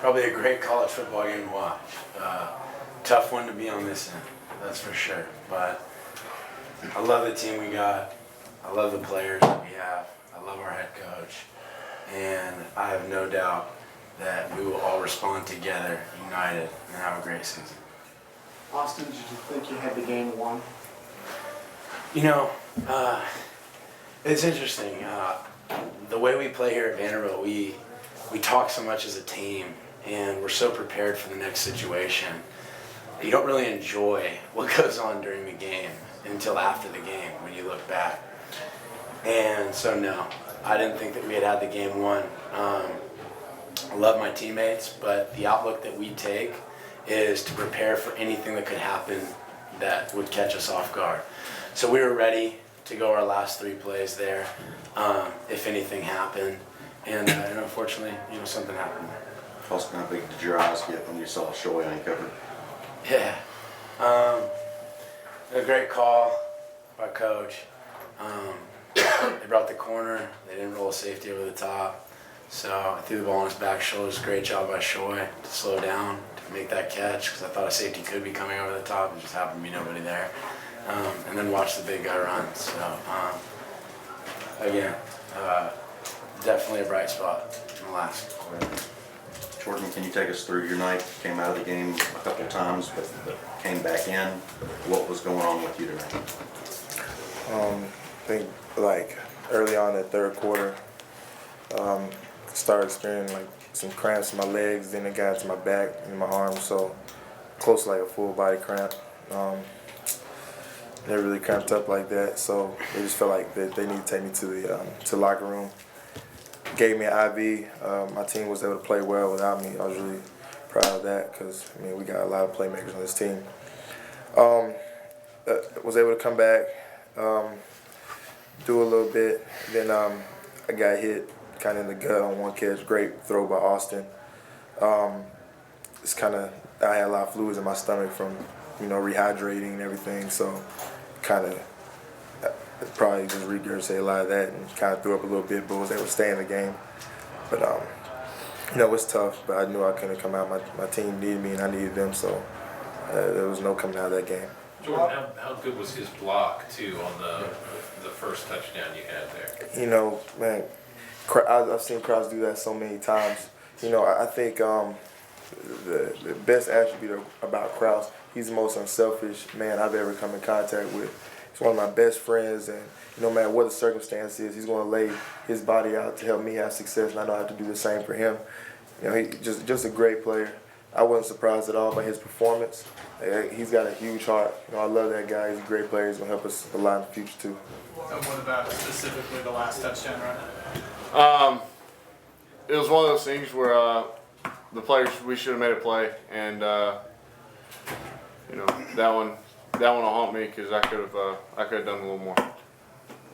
Probably a great college football game to watch. Tough one to be on this end, that's for sure. But I love the team we got. I love the players that we have. I love our head coach. And I have no doubt that we will all respond together, united, and have a great season. Austyn, did you think you had the game won? You know, it's interesting. The way we play here at Vanderbilt, we talk so much as a team, and we're so prepared for the next situation. You don't really enjoy what goes on during the game until after the game when you look back. And so, no, I didn't think that we had the game won. I love my teammates, but the outlook that we take is to prepare for anything that could happen that would catch us off guard. So we were ready to go our last 3 plays there if anything happened. And unfortunately, something happened there. How big did your eyes get when you saw Shoei uncovered? Yeah. A great call by Coach. They brought the corner. They didn't roll a safety over the top. So I threw the ball on his back shoulders. Great job by Shoei to slow down, to make that catch, because I thought a safety could be coming over the top. It just happened to be nobody there. And then watch the big guy run. So, again, definitely a bright spot in the last quarter. Jordan, can you take us through your night? Came out of the game a couple of times, but came back in. What was going on with you tonight? I think early on in the third quarter, started experiencing some cramps in my legs, then it got to my back and my arms, so close to a full body cramp. Never really cramped up like that, so they just felt like they needed to take me to the locker room. Gave me an IV. My team was able to play well without me. I was really proud of that because we got a lot of playmakers on this team. Was able to come back, do a little bit. Then I got hit kind of in the gut on one catch. Great throw by Austyn. I had a lot of fluids in my stomach from rehydrating and everything, so kind of probably just regurgitated a lot of that and kind of threw up a little bit, but was able to stay in the game. But it's tough, but I knew I couldn't come out. My team needed me and I needed them, so there was no coming out of that game. Jordan, how good was his block too on the first touchdown you had there? Man, I've seen Krause do that so many times. I think the best attribute about Krause, he's the most unselfish man I've ever come in contact with. He's one of my best friends, and no matter what the circumstance is, he's going to lay his body out to help me have success, and I know I have to do the same for him. He's just a great player. I wasn't surprised at all by his performance. He's got a huge heart. I love that guy. He's a great player. He's going to help us a lot in the future, too. And what about specifically the last touchdown run? It was one of those things where the players, we should have made a play, and that one will haunt me because I could have done a little more.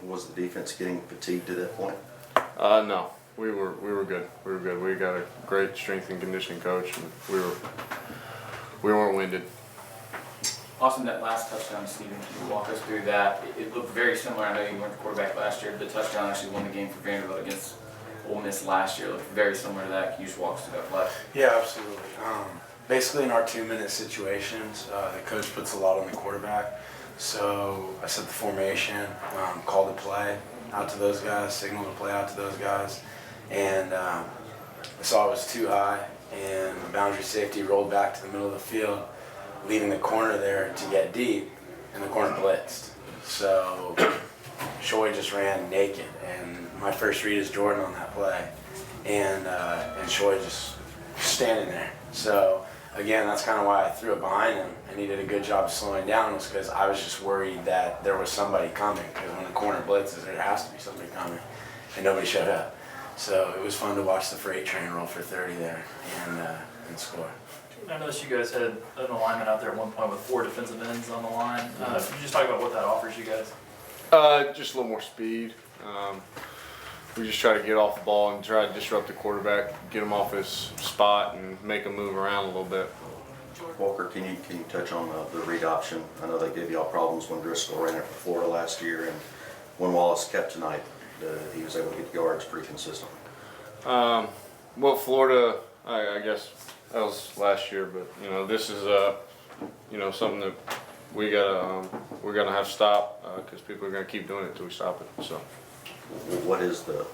Was the defense getting fatigued at that point? No, we were good. We were good. We got a great strength and conditioning coach, and we weren't winded. Austyn, that last touchdown, Stephen, can you walk us through that? It looked very similar. I know you weren't the quarterback last year. The touchdown actually won the game for Vanderbilt against Ole Miss last year. It looked very similar to that. Can you just walk us through that play? Yeah, absolutely. Basically, in our 2-minute situations, the coach puts a lot on the quarterback. So I set the formation, called the play out to those guys, signaled the play out to those guys, and I saw it was too high, and the boundary safety rolled back to the middle of the field, leaving the corner there to get deep, and the corner blitzed. So Shoei just ran naked, and my first read is Jordan on that play, and Shoei just standing there. So again, that's kind of why I threw it behind him, and he did a good job of slowing down, was because I was just worried that there was somebody coming, because when the corner blitzes, there has to be somebody coming, and nobody showed up. So it was fun to watch the freight train roll for 30 there and score. I noticed you guys had an alignment out there at one point with 4 defensive ends on the line. Can you just talk about what that offers you guys? Just a little more speed. We just try to get off the ball and try to disrupt the quarterback, get him off his spot, and make him move around a little bit. Walker, can you touch on the read option? I know they gave y'all problems when Driscoll ran it for Florida last year, and when Wallace kept tonight, he was able to get yards pretty consistently. What Florida I guess that was last year, but you know, this is you know, something that we're gonna have to stop because people are gonna keep doing it until we stop it. So What is the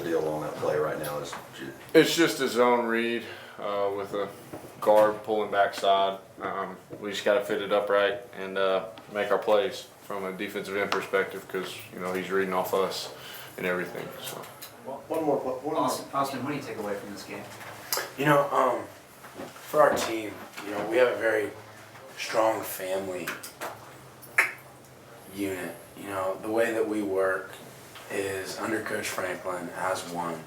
deal on that play right now? it's just a zone read with a guard pulling backside. We just gotta fit it up right and make our plays from a defensive end perspective because you know he's reading off us and everything. So. One more. Austyn, what do you take away from this game? You know, for our team, you know, we have a very strong family unit. You know, the way that we work is under Coach Franklin as one,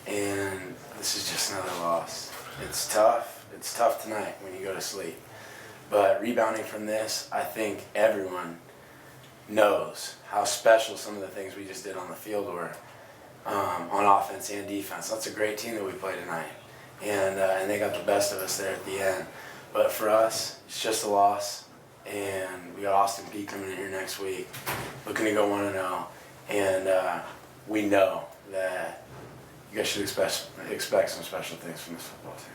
and this is just another loss. It's tough. It's tough tonight when you go to sleep. But rebounding from this, I think everyone knows how special some of the things we just did on the field were. On offense and defense. That's a great team that we played tonight. And they got the best of us there at the end. But for us, it's just a loss. And we got Austin Peay coming in here next week, looking to go 1-0. And we know that you guys should expect some special things from this football team.